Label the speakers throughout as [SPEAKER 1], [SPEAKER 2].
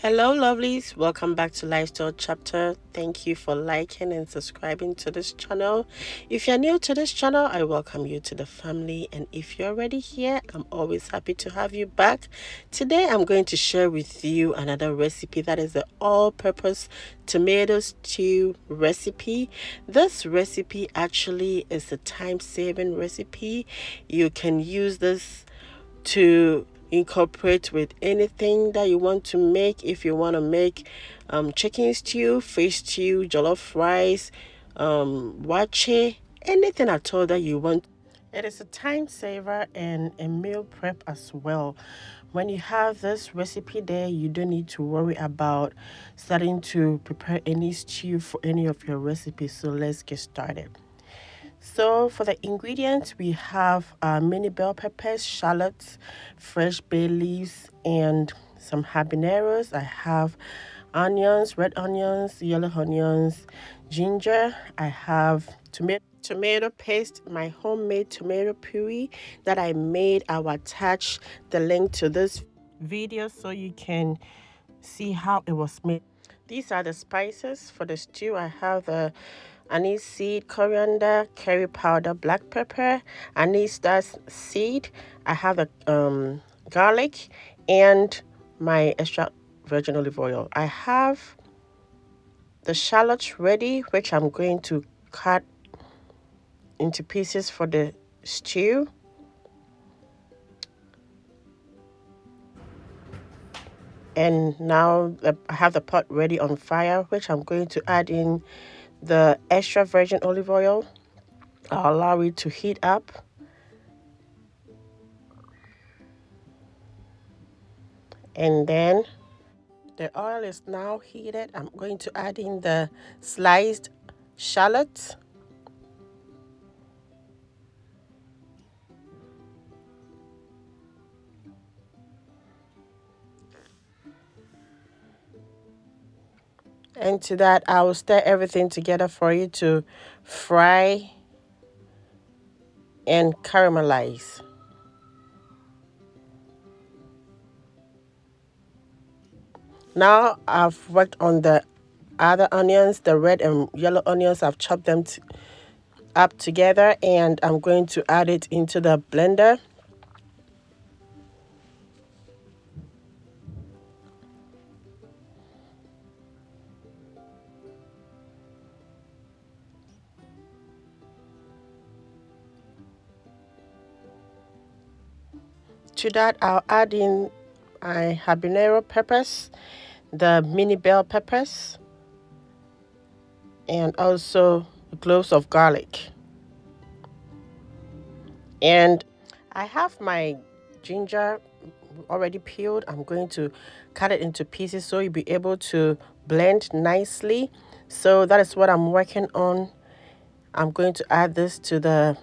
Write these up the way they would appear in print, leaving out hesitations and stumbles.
[SPEAKER 1] Hello, lovelies. Welcome back to Lifestyle Chapter. Thank you for liking and subscribing to this channel. If you're new to this channel, I welcome you to the family. And if you're already here, I'm always happy to have you back. Today, I'm going to share with you another recipe that is the all-purpose tomato stew recipe. This recipe actually is a time-saving recipe. You can use this to incorporate with anything that you want to make. If you want to make chicken stew, fish stew, jollof rice, wache, anything at all that you want. It is a time saver and a meal prep as well. When you have this recipe there, you don't need to worry about starting to prepare any stew for any of your recipes. So let's get started. So for the ingredients, we have mini bell peppers, shallots, fresh bay leaves, and some habaneros. I have onions, red onions, yellow onions, ginger. I have tomato paste, my homemade tomato puree that I made. I will attach the link to this video so you can see how it was made. These are the spices for the stew. I have the anise seed, coriander, curry powder, black pepper, anise seed. I have the garlic and my extra virgin olive oil. I have the shallots ready, which I'm going to cut into pieces for the stew. And now I have the pot ready on fire, which I'm going to add in the extra virgin olive oil. I'll allow it to heat up. And then the oil is now heated. I'm going to add in the sliced shallots. And to that, I will stir everything together for you to fry and caramelize. Now I've worked on the other onions, the red and yellow onions. I've chopped them up together and I'm going to add it into the blender. To that, I'll add in my habanero peppers, the mini bell peppers, and also cloves of garlic. And I have my ginger already peeled. I'm going to cut it into pieces so you'll be able to blend nicely. So that is what I'm working on. I'm going to add this to the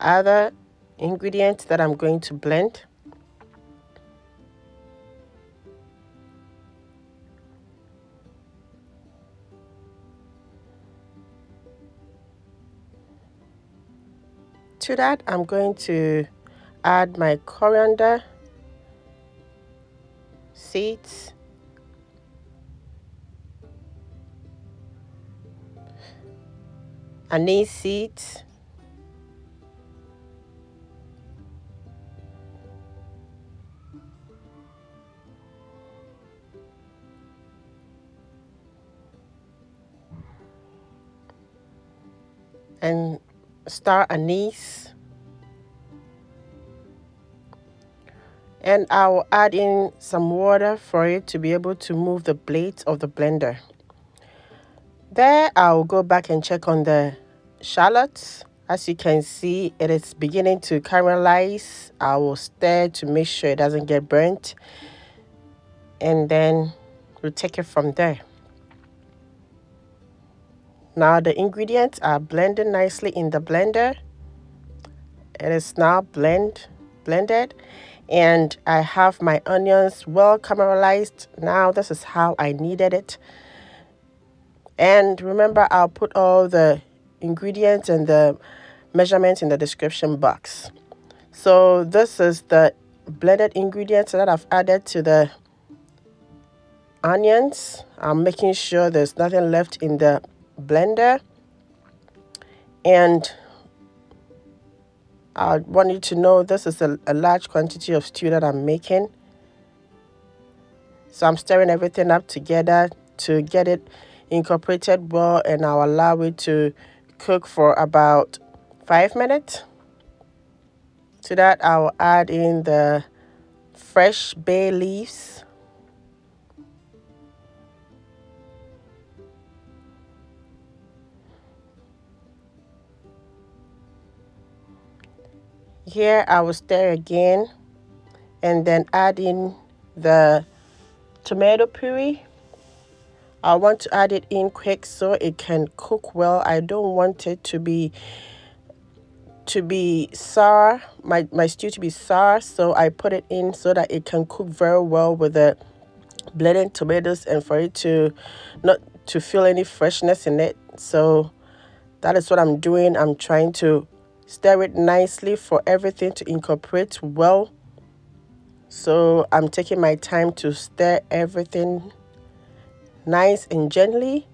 [SPEAKER 1] other ingredients that I'm going to blend. To that, I'm going to add my coriander seeds, anise seeds, and Star Anise. And I'll add in some water for it to be able to move the blades of the blender. There, I'll go back and check on the shallots. As you can see, it is beginning to caramelize. I will stir to make sure it doesn't get burnt. And then we'll take it from there. Now the ingredients are blended nicely in the blender. It is now blended. And I have my onions well caramelized. Now this is how I needed it. And remember, I'll put all the ingredients and the measurements in the description box. So this is the blended ingredients that I've added to the onions. I'm making sure there's nothing left in the blender. And I want you to know this is a large quantity of stew that I'm making. So I'm stirring everything up together to get it incorporated well, and I'll allow it to cook for about 5 minutes. To that, I'll add in the fresh bay leaves. Here I will stir again and then add in the tomato puree. I want to add it in quick so it can cook well. I don't want it to be sour, my stew to be sour, so I put it in so that it can cook very well with the blended tomatoes and for it to not to feel any freshness in it. So that is what I'm doing. I'm trying to stir it nicely for everything to incorporate well. So I'm taking my time to stir everything nice and gently.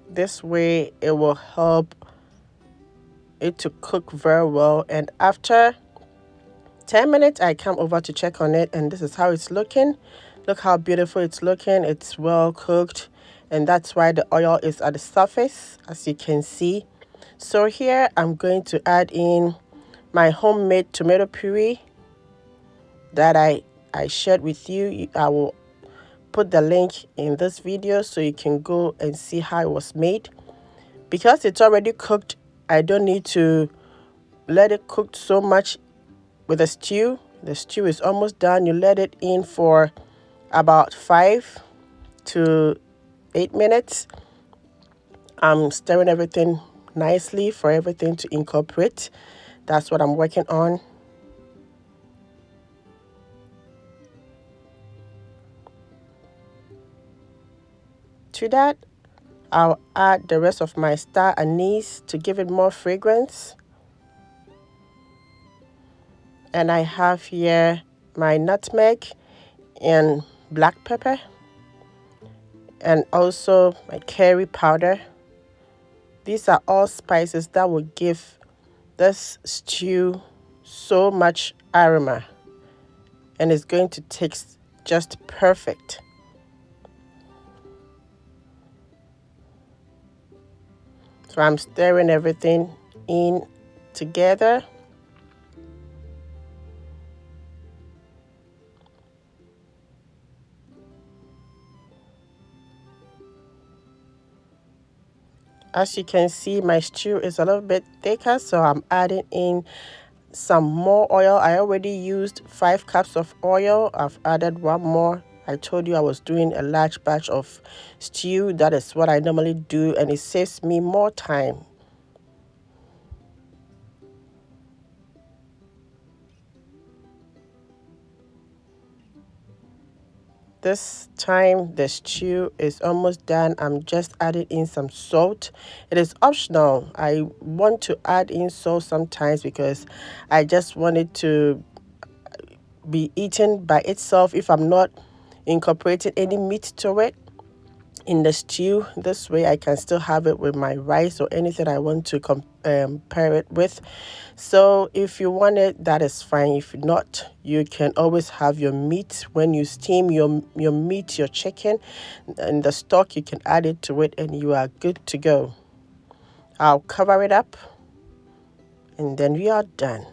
[SPEAKER 1] This way it will help it to cook very well. And after 10 minutes, I come over to check on it, and this is how it's looking. Look how beautiful it's looking. It's well cooked, and that's why the oil is at the surface, as you can see. So here I'm going to add in my homemade tomato puree that I shared with you. I will put the link in this video so you can go and see how it was made. Because it's already cooked, I don't need to let it cook so much with the stew. The stew is almost done. You let it in for about 5 to 8 minutes. I'm stirring everything nicely for everything to incorporate. That's what I'm working on. To that, I'll add the rest of my Star Anise to give it more fragrance. And I have here my nutmeg and black pepper, and also my curry powder. These are all spices that will give this stew so much aroma, and it's going to taste just perfect. So I'm stirring everything in together. As you can see, my stew is a little bit thicker, so I'm adding in some more oil. I already used 5 cups of oil. I've added 1 more. I told you I was doing a large batch of stew. That is what I normally do, and it saves me more time. This time the stew is almost done. I'm just adding in some salt. It is optional. I want to add in salt sometimes because I just want it to be eaten by itself if I'm not incorporating any meat to it in the stew. This way I can still have it with my rice or anything I want to pair it with. So if you want it, that is fine. If not, you can always have your meat. When you steam your meat, your chicken, and the stock, you can add it to it and you are good to go. I'll cover it up and then we are done.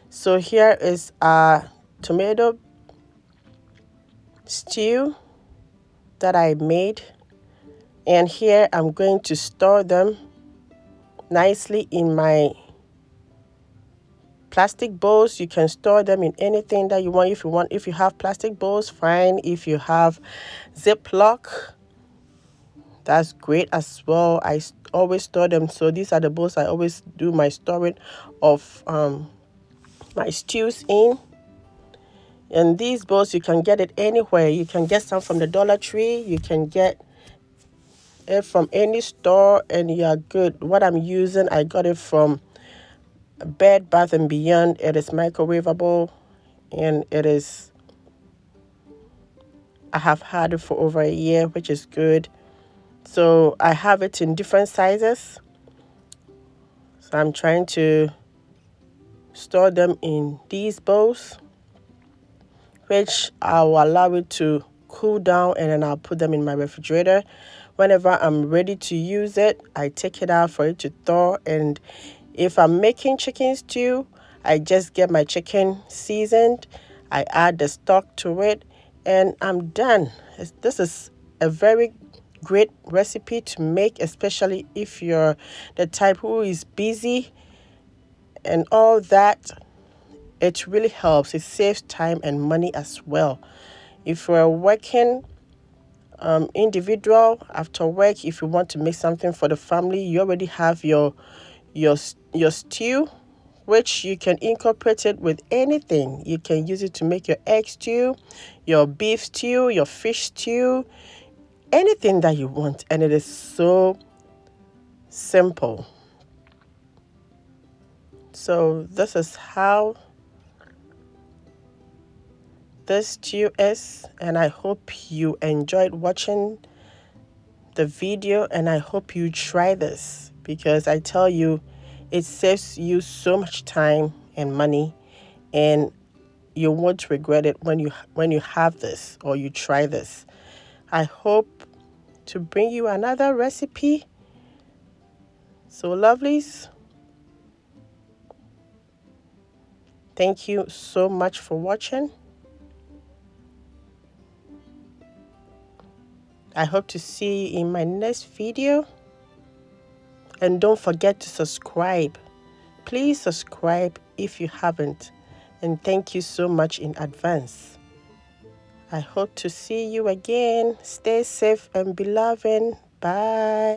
[SPEAKER 1] So here is our tomato stew that I made, and here I'm going to store them nicely in my plastic bowls. You can store them in anything that you want. If you have plastic bowls, fine. If you have Ziploc, that's great as well. I always store them. So these are the bowls I always do my storing of my stews in. And these bowls, you can get it anywhere. You can get some from the Dollar Tree. You can get it from any store and you are good. What I'm using, I got it from Bed Bath and Beyond. It is microwavable, and I have had it for over a year, which is good. So I have it in different sizes. So I'm trying to store them in these bowls, which I will allow it to cool down, and then I'll put them in my refrigerator. Whenever I'm ready to use it, I take it out for it to thaw. And if I'm making chicken stew, I just get my chicken seasoned, I add the stock to it, and I'm done. This is a very great recipe to make, especially if you're the type who is busy and all that. It really helps. It saves time and money as well. If you're a working individual, after work, if you want to make something for the family, you already have your stew, which you can incorporate it with anything. You can use it to make your egg stew, your beef stew, your fish stew, anything that you want. And it is so simple. So this is how this stew is, and I hope you enjoyed watching the video, and I hope you try this, because I tell you, it saves you so much time and money, and you won't regret it when you have this or you try this. I hope to bring you another recipe. So lovelies, thank you so much for watching. I hope to see you in my next video. And don't forget to subscribe. Please subscribe if you haven't. And thank you so much in advance. I hope to see you again. Stay safe and be loving. Bye.